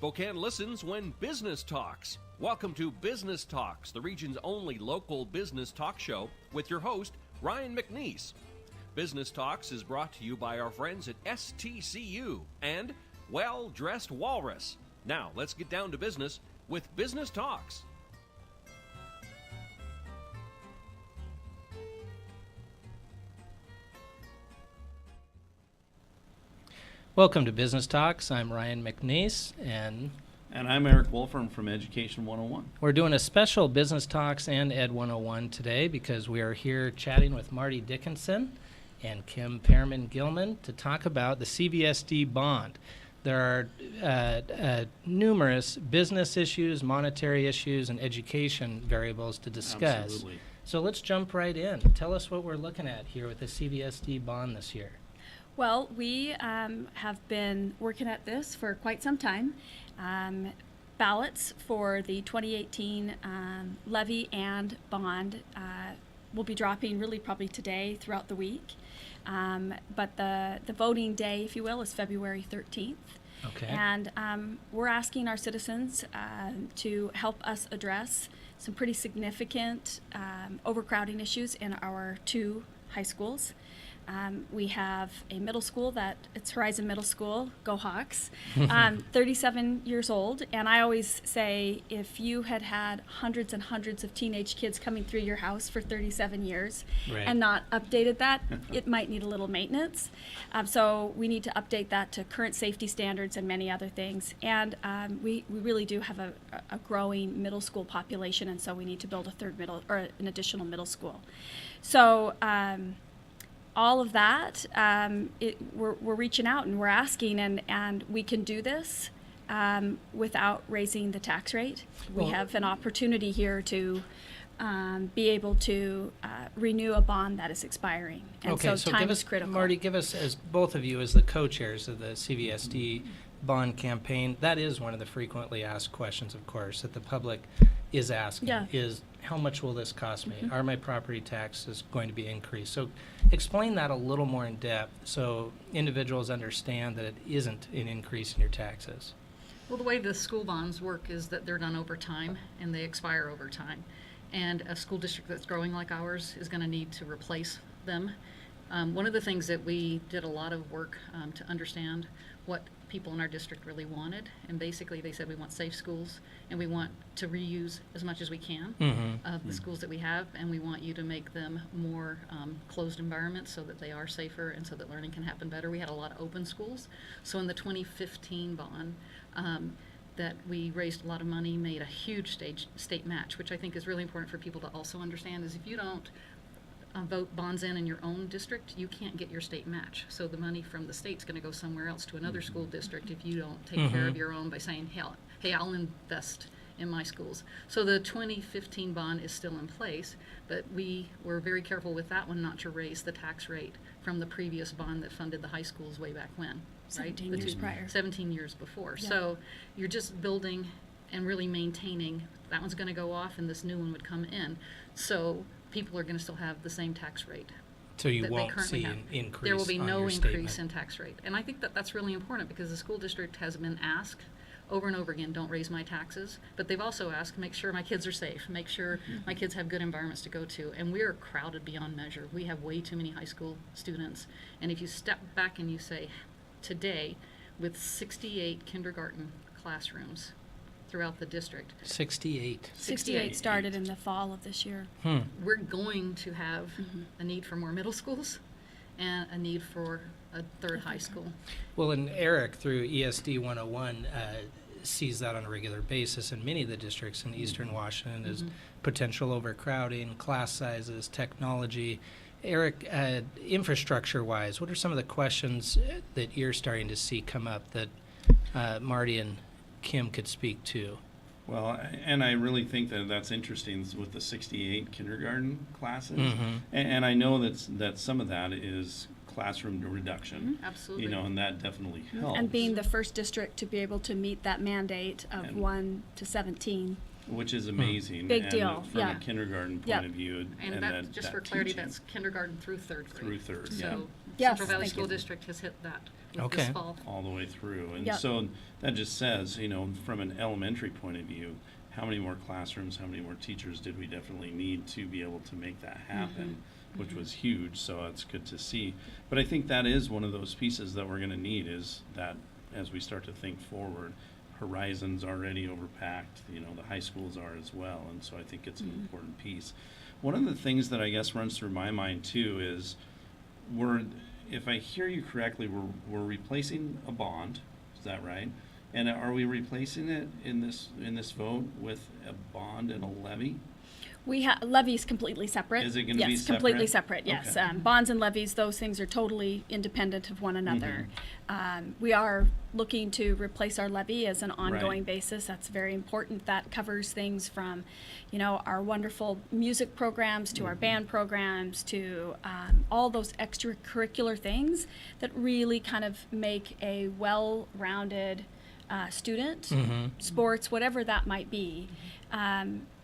Spokane listens when business talks. Welcome to Business Talks, the region's only local business talk show with your host, Ryan McNeice. Business Talks is brought to you by our friends at STCU and Well Dressed Walrus. Now, let's get down to business with Business Talks. Welcome to Business Talks. I'm Ryan McNeice, and I'm Erik Wolfrum from Education 101. We're doing a special Business Talks and Ed 101 today because we are here chatting with Marty Dickinson and Kim Pearman-Gilman to talk about the CVSD bond. There are numerous business issues, monetary issues, and education variables to discuss. Absolutely. So let's jump right in. Tell us what we're looking at here with the CVSD bond this year. Well, we have been working at this for quite some time. Ballots for the 2018 levy and bond will be dropping really probably today throughout the week. But the voting day, if you will, is February 13th. Okay. And we're asking our citizens to help us address some pretty significant overcrowding issues in our two high schools. We have a middle school it's Horizon Middle School, go Hawks, 37 years old. And I always say if you had hundreds and hundreds of teenage kids coming through your house for 37 years Right. and not updated that, it might need a little maintenance. So we need to update that to current safety standards and many other things. And we really do have a growing middle school population, and so we need to build an additional middle school. So all of that, we're reaching out and we're asking, and we can do this without raising the tax rate. We have an opportunity here to be able to renew a bond that is expiring, and Okay, so time give is us, critical. Marty, give us, as both of you, as the co-chairs of the CVSD bond campaign, that is one of the frequently asked questions, of course, that the public is asking, is how much will this cost me? Are my property taxes going to be increased? So explain that a little more in depth so individuals understand that it isn't an increase in your taxes. Well, the way the school bonds work is that they're done over time and they expire over time. And a school district that's growing like ours is going to need to replace them. One of the things that we did a lot of work to understand what people in our district really wanted, and basically they said we want safe schools and we want to reuse as much as we can of the schools that we have, and we want you to make them more closed environments so that they are safer and so that learning can happen better. We had a lot of open schools. So in the 2015 bond, that we raised a lot of money, made a huge state match, which I think is really important for people to also understand, is if you don't vote bonds in your own district, you can't get your state match. So the money from the state's going to go somewhere else to another school district if you don't take care of your own by saying, hey, I'll invest in my schools. So the 2015 bond is still in place, but we were very careful with that one not to raise the tax rate from the previous bond that funded the high schools way back when. 17 right? years prior. 17 years before. Yeah. So you're just building and really maintaining. That one's going to go off and this new one would come in. So people are going to still have the same tax rate. So you that they won't currently see have. an increase. There will be on no your increase statement. in tax rate. And I think that that's really important because the school district has been asked over and over again, don't raise my taxes. But they've also asked, make sure my kids are safe, make sure my kids have good environments to go to. And we're crowded beyond measure. We have way too many high school students. And if you step back and you say, today, with 68 kindergarten classrooms throughout the district. 68. 68 started in the fall of this year. We're going to have a need for more middle schools and a need for a third high school. Well, and Erik, through ESD 101, sees that on a regular basis in many of the districts in Eastern Washington as potential overcrowding, class sizes, technology. Erik, infrastructure-wise, what are some of the questions that you're starting to see come up that Marty and Kim could speak to? Well, and I really think that that's interesting with the 68 kindergarten classes. And I know that some of that is classroom reduction. Absolutely. You know, and that definitely helps. And being the first district to be able to meet that mandate of 1 to 17. Which is amazing. Big and deal, from yeah. a kindergarten point Yep. of view. And that, just for clarity, teaching that's kindergarten through third grade. through third, So Yes, Central Valley thank School you. District has hit that with Okay. this fall. all the way through. And Yep. so that just says, from an elementary point of view, how many more classrooms, how many more teachers did we definitely need to be able to make that happen, which was huge. So it's good to see. But I think that is one of those pieces that we're going to need, is that as we start to think forward, Horizon's already overpacked, the high schools are as well. And so I think it's an important piece. One of the things that I guess runs through my mind too is if I hear you correctly, we're replacing a bond. Is that right? And are we replacing it in this vote with a bond and a levy? We have levies completely separate. Is it gonna be Yes, completely separate? separate. Yes, Okay. bonds and levies; those things are totally independent of one another. We are looking to replace our levy as an ongoing Right. basis. That's very important. That covers things from, our wonderful music programs to our band programs to all those extracurricular things that really kind of make a well-rounded student, sports, whatever that might be.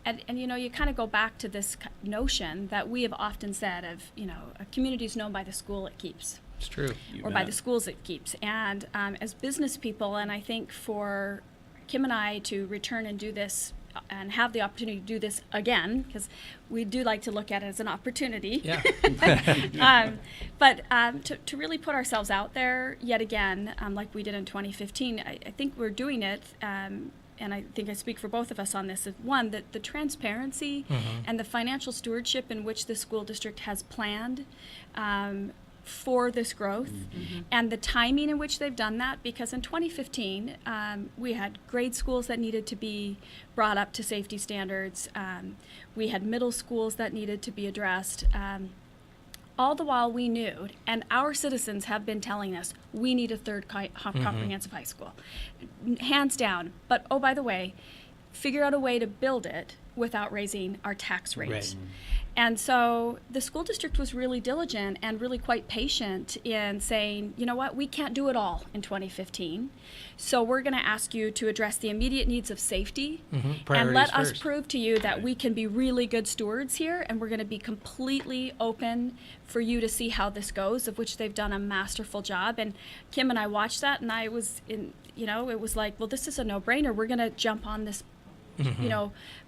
And you kind of go back to this notion that we have often said of, a community is known by the school it keeps, It's true. You or by bet. the schools it keeps. And as business people, and I think for Kim and I to return and do this and have the opportunity to do this again, because we do like to look at it as an opportunity. Yeah. But to really put ourselves out there yet again, like we did in 2015, I think we're doing it. And I think I speak for both of us on this. One, that the transparency and the financial stewardship in which the school district has planned for this growth, and the timing in which they've done that, because in 2015 we had grade schools that needed to be brought up to safety standards. We had middle schools that needed to be addressed. All the while we knew, and our citizens have been telling us, we need a third comprehensive high school, hands down. But oh, by the way, figure out a way to build it without raising our tax rate. Right. And so the school district was really diligent and really quite patient in saying, you know what, we can't do it all in 2015. So we're going to ask you to address the immediate needs of safety and Priorities let us first. prove to you that we can be really good stewards here, and we're going to be completely open for you to see how this goes, of which they've done a masterful job. And Kim and I watched that, and I was in, it was like, well, this is a no-brainer. We're going to jump on this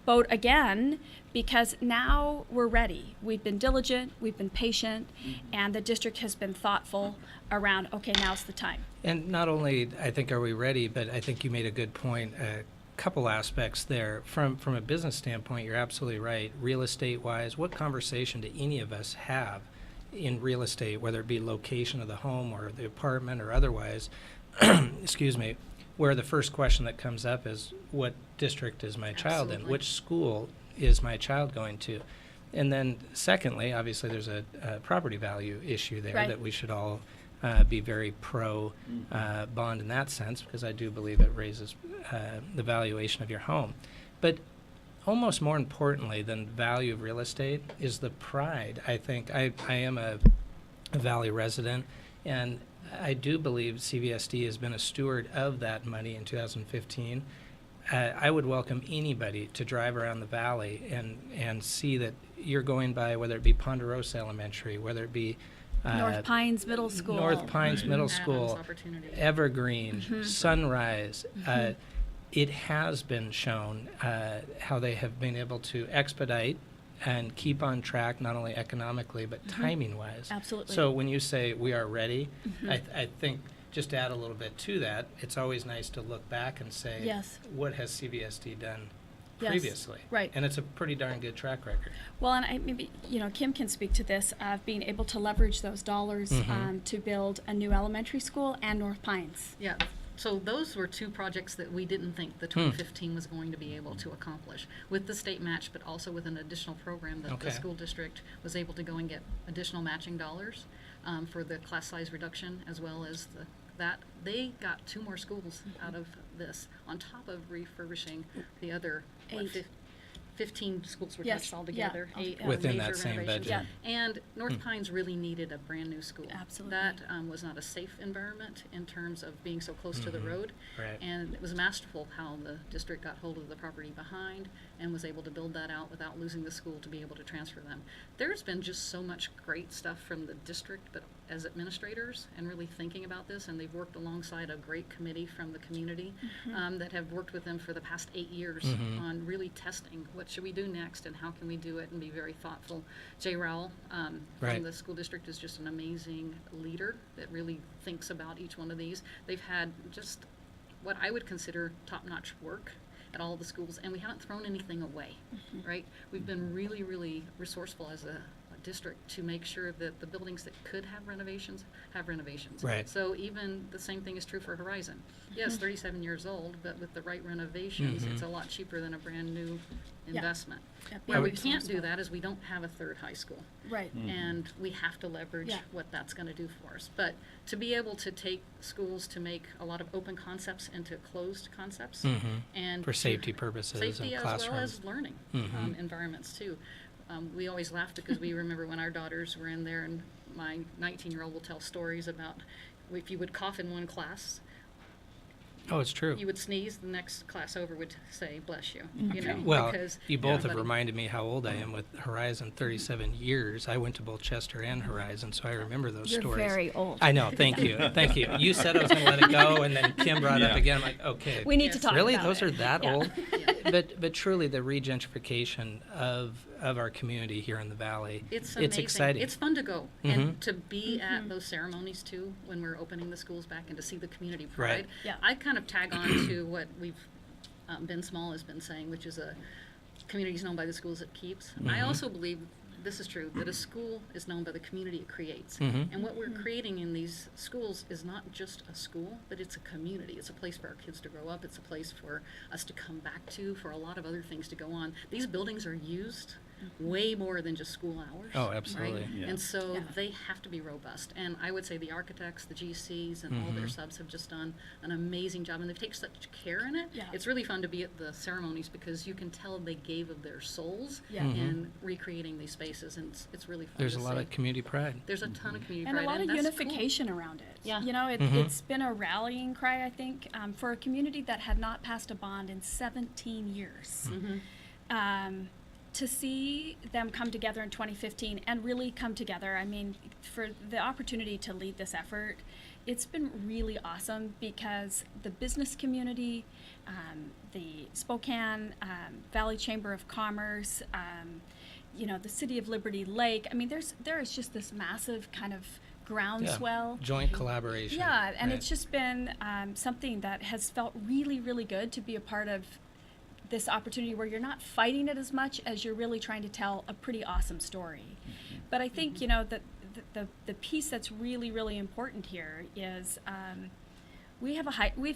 boat again, because now we're ready. We've been diligent, we've been patient, and the district has been thoughtful around, okay, now's the time. And not only, I think, are we ready, but I think you made a good point. A couple aspects there. From a business standpoint, you're absolutely right. Real estate-wise, what conversation do any of us have in real estate, whether it be location of the home or the apartment or otherwise, excuse me, where the first question that comes up is, what district is my child in? Absolutely. Which school is my child going to? And then secondly, obviously there's a property value issue there Right. that we should all be very pro bond in that sense, because I do believe it raises the valuation of your home. But almost more importantly than value of real estate is the pride. I think I am a Valley resident, and I do believe CVSD has been a steward of that money in 2015. I would welcome anybody to drive around the valley and see that you're going by, whether it be Ponderosa Elementary, whether it be North Pines Middle School. North Pines Right. Middle Adams School, Opportunity. Evergreen, Sunrise. It has been shown how they have been able to expedite and keep on track, not only economically, but timing-wise. Absolutely. So when you say we are ready, I think, just to add a little bit to that, it's always nice to look back and say, Yes. what has CVSD done Yes. previously? Right. And it's a pretty darn good track record. Well, and maybe, Kim can speak to this, of being able to leverage those dollars to build a new elementary school and North Pines. Yeah, so those were two projects that we didn't think the 2015 was going to be able to accomplish, with the state match, but also with an additional program that Okay. the school district was able to go and get additional matching dollars for the class size reduction, as well as that. They got 2 more schools out of this, on top of refurbishing the other, what, 8. 15 schools were Yes, touched all yeah, together. all 8 together. Within major that same renovations. budget. And North Pines really needed a brand new school. Absolutely. That was not a safe environment in terms of being so close to the road. Right. And it was masterful how the district got hold of the property behind and was able to build that out without losing the school to be able to transfer them. There's been just so much great stuff from the district, but as administrators and really thinking about this, and they've worked alongside a great committee from the community that have worked with them for the past 8 years on really testing what should we do next and how can we do it and be very thoughtful. Jay Rowell Right. from the school district is just an amazing leader that really thinks about each one of these. They've had just what I would consider top-notch work at all the schools, and we haven't thrown anything away, right? We've been really, really resourceful as a district to make sure that the buildings that could have renovations have renovations. Right. So even the same thing is true for Horizon. Yes, 37 years old, but with the right renovations, it's a lot cheaper than a brand new investment. Yeah, Where we being can't do resourceful. that is we don't have a third high school. Right. And we have to leverage Yeah. what that's going to do for us. But to be able to take schools to make a lot of open concepts into closed concepts and For to- safety purposes safety and as well classrooms. as learning environments too. We always laughed because we remember when our daughters were in there, and my 19-year-old will tell stories about if you would cough in one class, Oh, it's true. you would sneeze, the next class over would say, bless you. You know, Well, because you both have everybody- reminded me how old I am with Horizon, 37 years. I went to both Chester and Horizon, so I remember those You're stories. very old. I know, thank you, thank you. You said I was gonna let it go, and then Kim brought up Yeah. again, I'm like, okay. We need to Yes. talk Really, about those it. are that Yeah. old? But truly, the regentrification of our community here in the valley, It's amazing. exciting. It's fun to go and to be at those ceremonies too when we're opening the schools back and to see the community pride. Right. Yeah. I kind of tag on to what we've Ben Small has been saying, which is a community is known by the schools it keeps. I also believe this is true, that a school is known by the community it creates. And what we're creating in these schools is not just a school, but it's a community. It's a place for our kids to grow up. It's a place for us to come back to, for a lot of other things to go on. These buildings are used way more than just school hours. Oh, absolutely. Right? Yeah. And so Yeah. they have to be robust. And I would say the architects, the GCs, and all their subs have just done an amazing job. And they've taken such care in it. Yeah. It's really fun to be at the ceremonies because you can tell they gave of their souls Yeah. in recreating these spaces. And it's really fun There's to a lot see. of community pride. There's a ton of community And a pride, lot of that's cool. unification around it. Yeah. You know, it's been a rallying cry, I think, for a community that had not passed a bond in 17 years. To see them come together in 2015 and really come together, I mean, for the opportunity to lead this effort, it's been really awesome because the business community, the Spokane Valley Chamber of Commerce, you know, the City of Liberty Lake, I mean, there is just this massive kind of groundswell. Joint collaboration. Yeah, and right. it's just been something that has felt really, really good to be a part of this opportunity where you're not fighting it as much as you're really trying to tell a pretty awesome story. But I think, you know, that the piece that's really, really important here is we have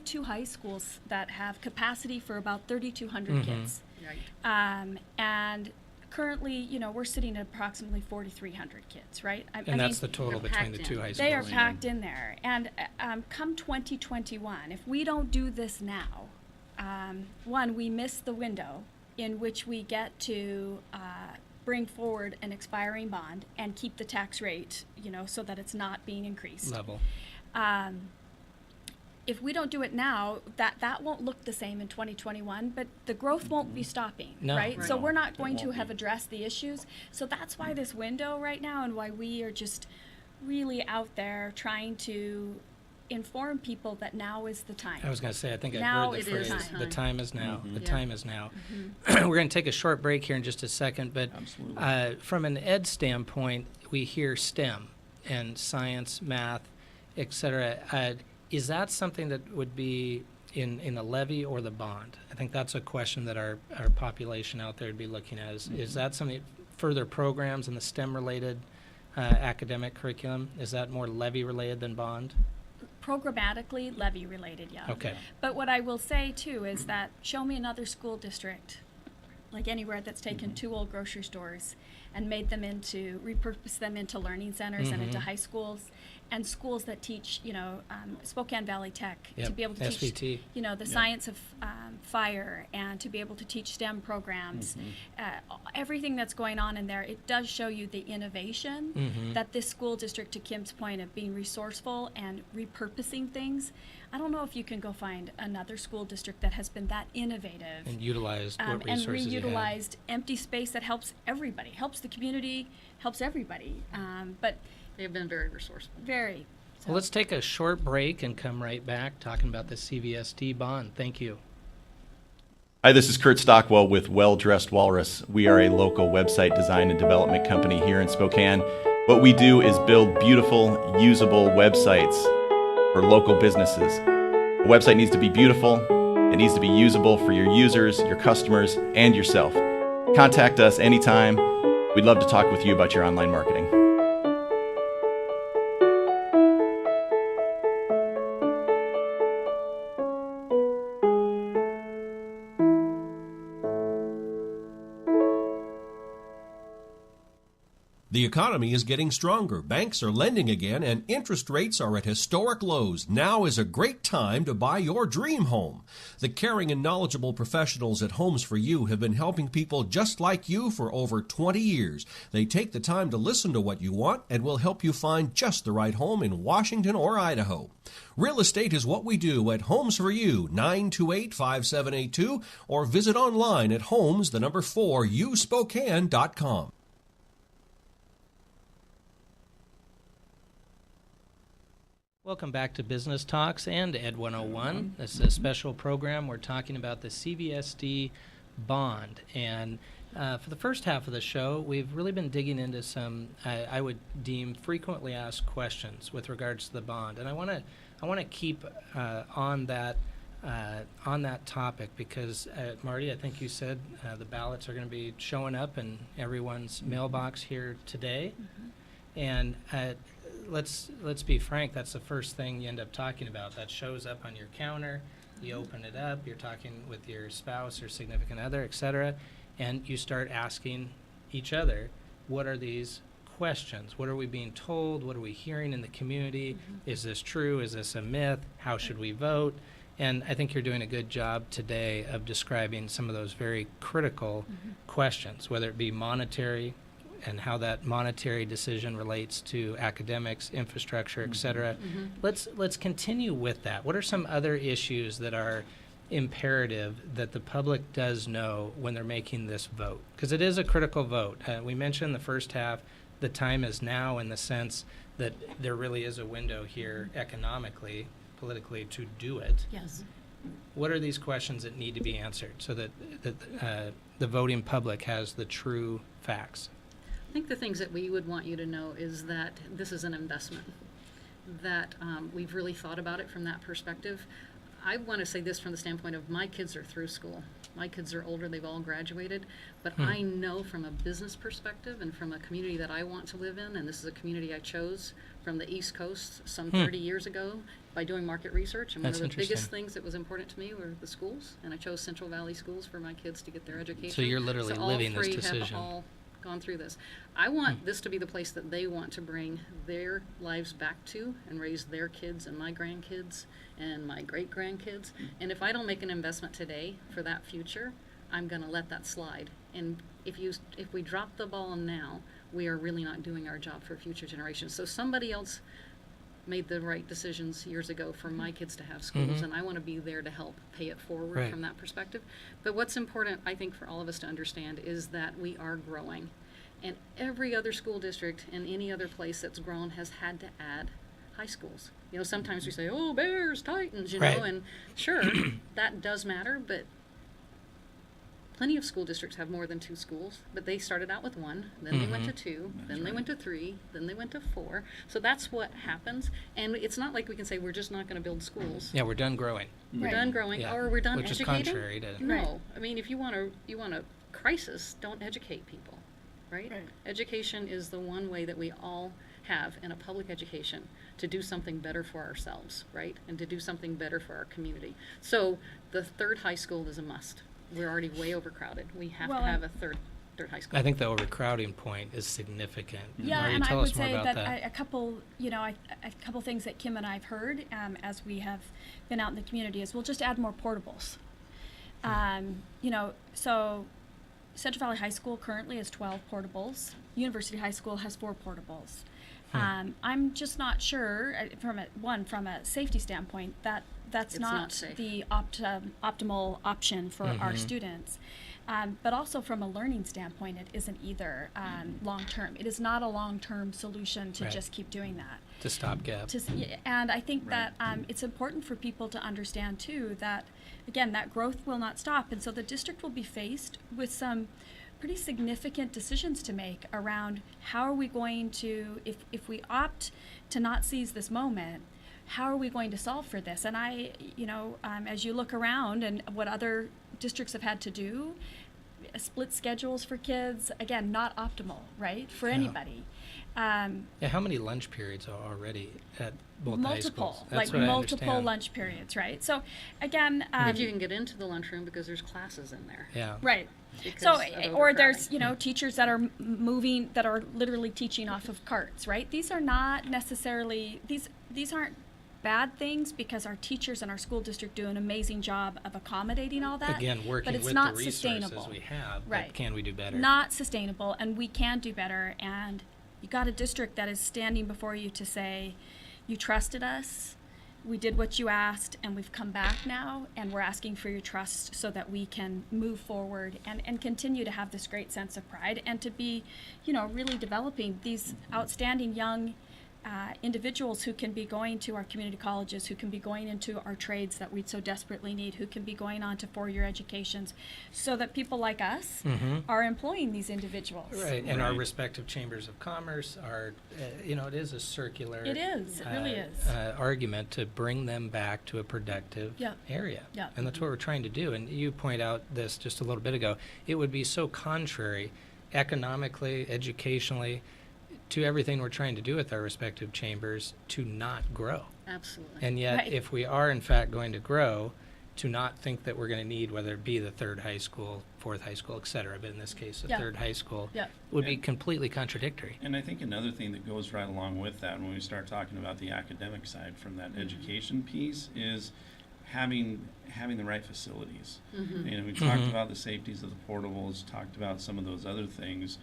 2 high schools that have capacity for about 3,200 kids. Right. And currently, you know, we're sitting at approximately 4,300 kids, right? I And that's mean, the total they're between the packed 2 in. high schools. they are packed in there. And come 2021, if we don't do this now, one, we miss the window in which we get to bring forward an expiring bond and keep the tax rate, you know, so that it's not being increased. Level. If we don't do it now, that won't look the same in 2021, but the growth won't be stopping, No. right? Right. So we're not It going to won't have be. addressed the issues. So that's why this window right now and why we are just really out there trying to inform people that now is the time. I was going to say, I think Now I've it heard is the phrase, time. the time is now, the Yeah. time is now. We're going to take a short break here in just a second, but Absolutely. from an ed standpoint, we hear STEM and science, math, et cetera. Is that something that would be in the levy or the bond? I think that's a question that our population out there would be looking at. Is that something, further programs in the STEM-related academic curriculum, is that more levy-related than bond? Programmatically, levy related, yeah. Okay. But what I will say too is that show me another school district like anywhere that's taken two old grocery stores and repurposed them into learning centers and into high schools, and schools that teach, Spokane Valley Tech, to be able to SVT. teach, the science of fire, and to be able to teach STEM programs. Everything that's going on in there, it does show you the innovation that this school district, to Kim's point of being resourceful and repurposing things. I don't know if you can go find another school district that has been that innovative And utilized what and resources you had. reutilized empty space that helps everybody, helps the community, helps everybody. But They've been very resourceful. very. So. Well, let's take a short break and come right back talking about the CVSD bond. Thank you. Hi, this is Kurt Stockwell with Well Dressed Walrus. We are a local website design and development company here in Spokane. What we do is build beautiful, usable websites for local businesses. A website needs to be beautiful, it needs to be usable for your users, your customers, and yourself. Contact us anytime. We'd love to talk with you about your online marketing. The economy is getting stronger. Banks are lending again, and interest rates are at historic lows. Now is a great time to buy your dream home. The caring and knowledgeable professionals at Homes for You have been helping people just like you for over 20 years. They take the time to listen to what you want and will help you find just the right home in Washington or Idaho. Real estate is what we do at Homes for You, 928-5782, or visit online at homes4uspokane.com. Welcome back to Business Talks and Ed 101. This is a special program. We're talking about the CVSD bond. And for the first half of the show, we've really been digging into some, I would deem, frequently asked questions with regards to the bond. And I want to keep on that topic because, Marty, I think you said the ballots are going to be showing up in everyone's mailbox here today. And let's be frank, that's the first thing you end up talking about. That shows up on your counter, you open it up, you're talking with your spouse or significant other, etc., and you start asking each other, what are these questions? What are we being told? What are we hearing in the community? Is this true? Is this a myth? How should we vote? And I think you're doing a good job today of describing some of those very critical questions, whether it be monetary, and how that monetary decision relates to academics, infrastructure, et cetera. Let's continue with that. What are some other issues that are imperative that the public does know when they're making this vote? Because it is a critical vote. We mentioned the first half, the time is now in the sense that there really is a window here economically, politically, to do it. Yes. What are these questions that need to be answered so that the voting public has the true facts? I think the things that we would want you to know is that this is an investment, that we've really thought about it from that perspective. I want to say this from the standpoint of my kids are through school. My kids are older, they've all graduated, but I know from a business perspective and from a community that I want to live in, and this is a community I chose from the East Coast some 30 years ago by doing market research, and That's one of the biggest interesting. things that was important to me were the schools, and I chose Central Valley schools for my kids to get their education. So you're literally living this all three decision. have all gone through this. I want this to be the place that they want to bring their lives back to and raise their kids and my grandkids and my great-grandkids. And if I don't make an investment today for that future, I'm going to let that slide. And if we drop the ball now, we are really not doing our job for future generations. So somebody else made the right decisions years ago for my kids to have schools, and I want to be there to help pay it forward from that perspective. But what's important, I think, for all of us to understand is that we are growing. And every other school district in any other place that's grown has had to add high schools. You know, sometimes we say, oh, Bears, Titans, you know, and sure, that does matter, but plenty of school districts have more than 2 schools, but they started out with 1, then they went to 2, then they went to 3, then they went to 4. So that's what happns. And it's not like we can say we're just not going to build schools. Yeah, we're done growing. We're done growing, or we're done Which educating. is contrary to... No, I mean, if you want a crisis, don't educate people, right? Education is the one way that we all have in a public education to do something better for ourselves, right? And to do something better for our community. So the 3rd high school is a must. we're already way overcrowded. We have Well, to have a third high school. I think the overcrowding point is significant. Yeah, Marty, and I tell would us more say about that a couple things that Kim and I have heard as we have been out in the community is we'll just add more portables. So Central Valley High School currently has 12 portables. University High School has 4 portables. I'm just not sure from a safety standpoint that's It's not not safe. the optimal option for our students. But also from a learning standpoint, it isn't either long term. It is not a long term solution to Right. just keep doing that. To stopgap. And I think Right. that it's important for people to understand too that, again, that growth will not stop, and so the district will be faced with some pretty significant decisions to make around how are we going to, if we opt to not seize this moment, how are we going to solve for this? And as you look around and what other districts have had to do, split schedules for kids, again, not optimal, right, for anybody. Yeah, how many lunch periods are already at both high schools? Multiple, That's like what I multiple understand. lunch periods, right? So again, If you can get into the lunchroom because there's classes in there. Yeah. right. Because So, of or there's, overcrowding. teachers that are moving, that are literally teaching off of carts, right? These are not necessarily, these aren't bad things because our teachers and our school district do an amazing job of accommodating all that. Again, working but it's with not the resources sustainable. we have, Right. but can we do better? Not sustainable, and we can do better. And you got a district that is standing before you to say, you trusted us, we did what you asked, and we've come back now, and we're asking for your trust so that we can move forward and continue to have this great sense of pride and to be, really developing these outstanding young individuals who can be going to our community colleges, who can be going into our trades that we so desperately need, who can be going on to four-year educations, so that people like us are employing these individuals. Right, and our Right. respective chambers of commerce are, it is a circular. It is. It really is. Argument to bring them back to a productive Yeah. area. Yeah. And that's what we're trying to do. And you point out this just a little bit ago. It would be so contrary, economically, educationally, to everything we're trying to do with our respective chambers to not grow. Absolutely. And yet, Right. if we are in fact going to grow, to not think that we're going to need, whether it be the third high school, fourth high school, et cetera, but in this case, the Yeah. third high school, Yeah. would be completely contradictory. And I think another thing that goes right along with that when we start talking about the academic side from that education piece is having the right facilities. We talked about the safeties of the portables, talked about some of those other things.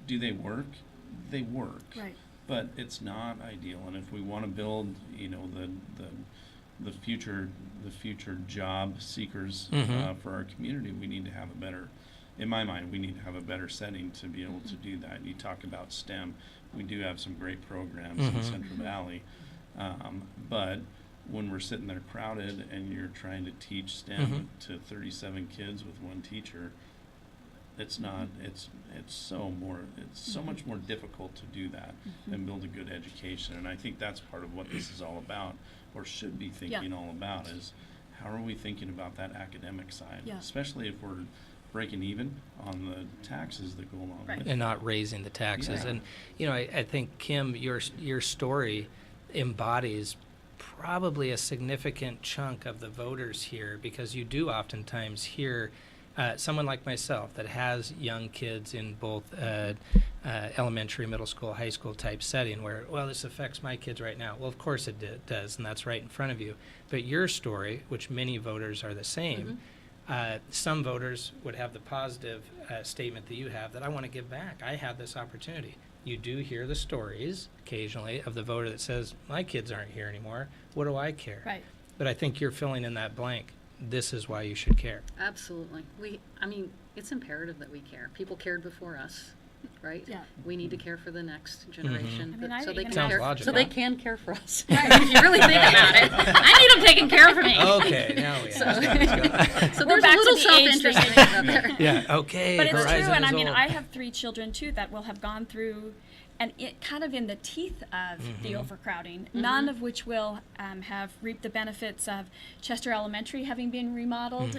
Do they work? They work. Right. But it's not ideal. And if we want to build, the future job seekers for our community, we need to have a better, in my mind, we need to have a better setting to be able to do that. You talk about STEM. We do have some great programs in Central Valley. But when we're sitting there crowded and you're trying to teach STEM to 37 kids with one teacher, it's so much more difficult to do that and build a good education. And I think that's part of what this is all about, or should be thinking all about, is how are we thinking about that academic side, especially if we're breaking even on the taxes that go along with it. And not raising the taxes. Yeah. And, I think, Kim, your story embodies probably a significant chunk of the voters here, because you do oftentimes hear someone like myself that has young kids in both elementary, middle school, high school type setting where, well, this affects my kids right now. Well, of course it does, and that's right in front of you. But your story, which many voters are the same, some voters would have the positive statement that you have, that I want to give back. I have this opportunity. You do hear the stories occasionally of the voter that says, my kids aren't here anymore. What do I care? Right. But I think you're filling in that blank. This is why you should care. Absolutely. It's imperative that we care. People cared before us, right? Yeah. We need to care for the next generation, I mean, I so they even can Sounds care. logical. So they can care for us. If you really think about it, I need them taking care of me. Okay, now we understand. So We're there's a back to little the age self-interest thing. in it out there. Yeah, okay. But it's Horizon true, and is I mean, old. I have 3 children too that will have gone through, and it kind of in the teeth of the overcrowding, none of which will have reaped the benefits of Chester Elementary having been remodeled,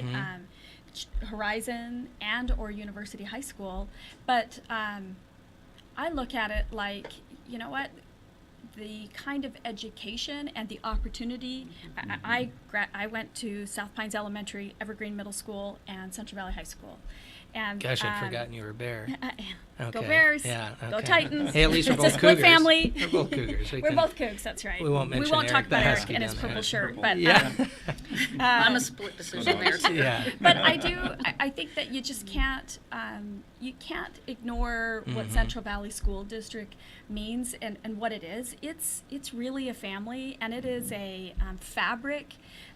Horizon and or University High School. But I look at it like, you know what? the kind of education and the opportunity. I went to South Pines Elementary, Evergreen Middle School, and Central Valley High School. And Gosh, I'd forgotten you were a Bear. Go Okay. Bears. Yeah. Go okay. Titans. Hey, at least we're It's both a split Cougars. family. We're both Cougars. We're both Cougs, that's right. We won't mention talk Eric the about Eric Husky and his down purple there. shirt, Purple. but Yeah. I'm a split decision there too. Yeah. but I think that you just can't ignore what Central Valley School District means and what it is. It's really a family, and it is a fabric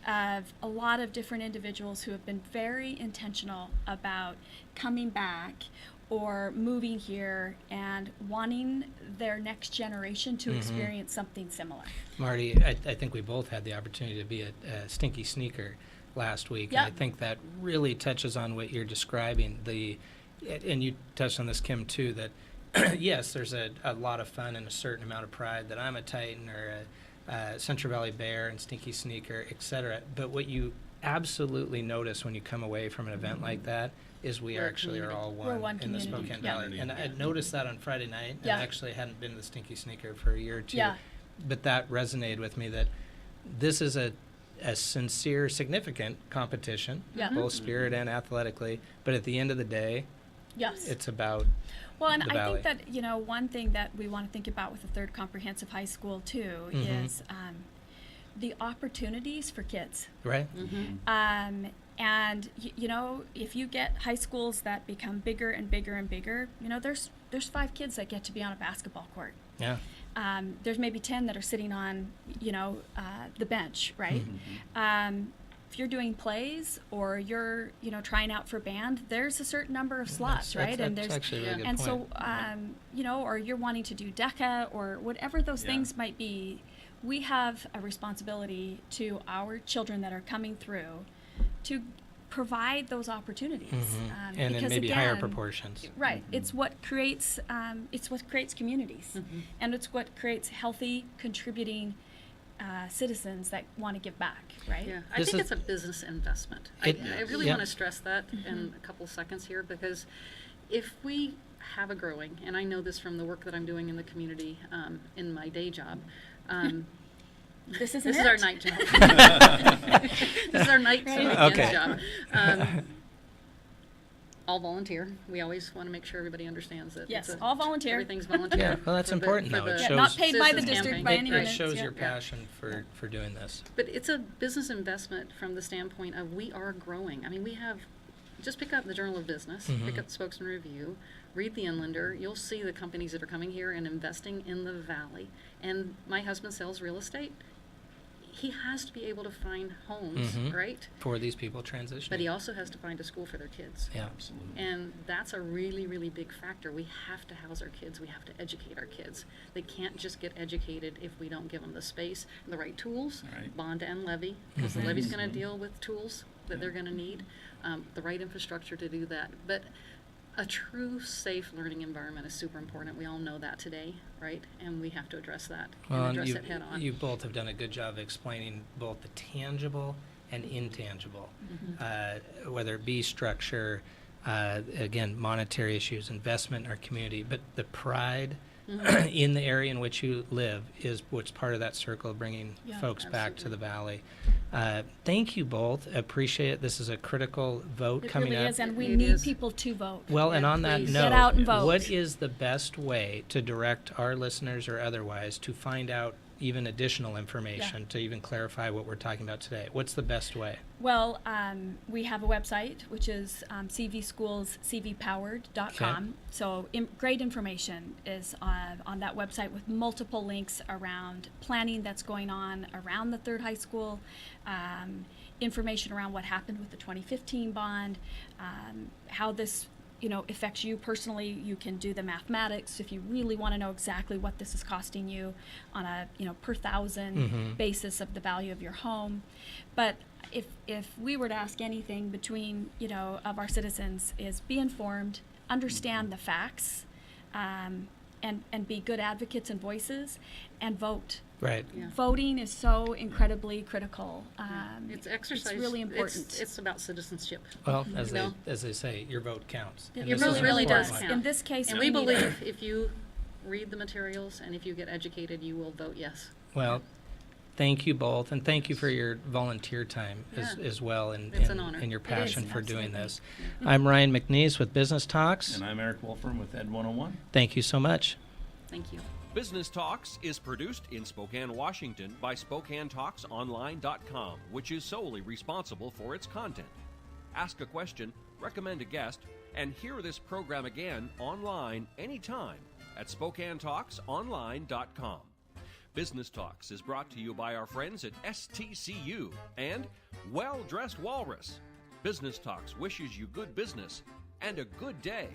of a lot of different individuals who have been very intentional about coming back or moving here and wanting their next generation to experience something similar. Marty, I think we both had the opportunity to be a Stinky Sneaker last week, Yep. and I think that really touches on what you're describing. And you touched on this, Kim, too, that yes, there's a lot of fun and a certain amount of pride that I'm a Titan or a Central Valley Bear and Stinky Sneaker, etc. But what you absolutely notice when you come away from an event like that is we We're a actually are community. all We're one in the community. Spokane Yeah. Valley. And I noticed that on Friday night, and Yeah. actually hadn't been to the Stinky Sneaker for a year or two. Yeah. But that resonated with me that this is a sincere, significant competition, Yeah. both spirit and athletically. But at the end of the day, Yes. it's about Well, and the I valley. think that, one thing that we want to think about with the third comprehensive high school too is the opportunities for kids. right. And if you get high schools that become bigger and bigger and bigger, there's 5 kids that get to be on a basketball court. Yeah. There's maybe 10 that are sitting on, the bench, right? If you're doing plays or you're, trying out for band, there's a certain number of slots, right? That's And there's actually a really good and point. so, or you're wanting to do DECA or whatever those Yeah. things might be, we have a responsibility to our children that are coming through to provide those opportunities. And in because maybe higher again, proportions. Right. It's what creates communities, and it's what creates healthy, contributing citizens that want to give back. Right. Yeah, I This think is- it's a business investment. It- I really yeah. want to stress that in a couple seconds here, because if we have a growing, and I know this from the work that I'm doing in the community in my day job, This isn't this it. is our night job. This is our night to weekends Okay. job. All volunteer. We always want to make sure everybody understands that. Yes, it's all volunteer. Everything's volunteer. Yeah, well, that's for the- important, for though. It the shows- Not paid by the citizens district campaign. by It, any it means. shows your Yeah. passion for doing this. But it's a business investment from the standpoint of we are growing. I mean, we have, just pick up the Journal of Business, pick up the Spokesman Review, read the Inlander. You'll see the companies that are coming here and investing in the valley. And my husband sells real estate. He has to be able to find homes, right? For these people transitioning. But he also has to find a school for their kids. Yeah. Absolutely. And that's a really, really big factor. We have to house our kids. We have to educate our kids. They can't just get educated if we don't give them the space and the right tools, Right. bond and levy, because the levy's going to deal with tools that they're going to need, the right infrastructure to do that. But a true safe learning environment is super important. We all know that today, right? And we have to address that Well, and and address it head on. you both have done a good job of explaining both the tangible and intangible, whether it be structure, again, monetary issues, investment in our community, but the pride in the area in which you live is what's part of that circle of bringing Yeah. folks back to Absolutely. the valley. Thank you both. Appreciate it. This is a critical vote It coming really up. is, and we It need is. people to vote. Well, and Yeah, on that please. note, Get out and vote. what is the best way to direct our listeners or otherwise to find out even additional information to even clarify what we're talking about today? What's the best way? Well, we have a website, which is cvschools.cvpowered.com. Okay. So great information is on that website with multiple links around planning that's going on around the third high school, information around what happened with the 2015 bond, how this affects you personally. You can do the mathematics if you really want to know exactly what this is costing you on a per thousand basis of the value of your home. But if we were to ask anything between of our citizens is be informed, understand the facts, and be good advocates and voices, and vote. Right. Yeah. Voting is so incredibly critical. It's exercise. It's really important. It's about citizenship. Well, as No. they say, your vote counts. It And this really, is an really important does one. count. In this case, And we we need believe if you read the materials, and if you get educated, you will vote yes. Well, thank you both, and thank you for your volunteer time as well, and It's an honor. and your It passion is, for doing absolutely. this. I'm Ryan McNeice with Business Talks. And I'm Erik Wolfrum with Ed 101. Thank you so much. Thank you. Business Talks is produced in Spokane, Washington by SpokaneTalksOnline.com, which is solely responsible for its content. Ask a question, recommend a guest, and hear this program again online anytime at SpokaneTalksOnline.com. Business Talks is brought to you by our friends at STCU and Well Dressed Walrus. Business Talks wishes you good business and a good day.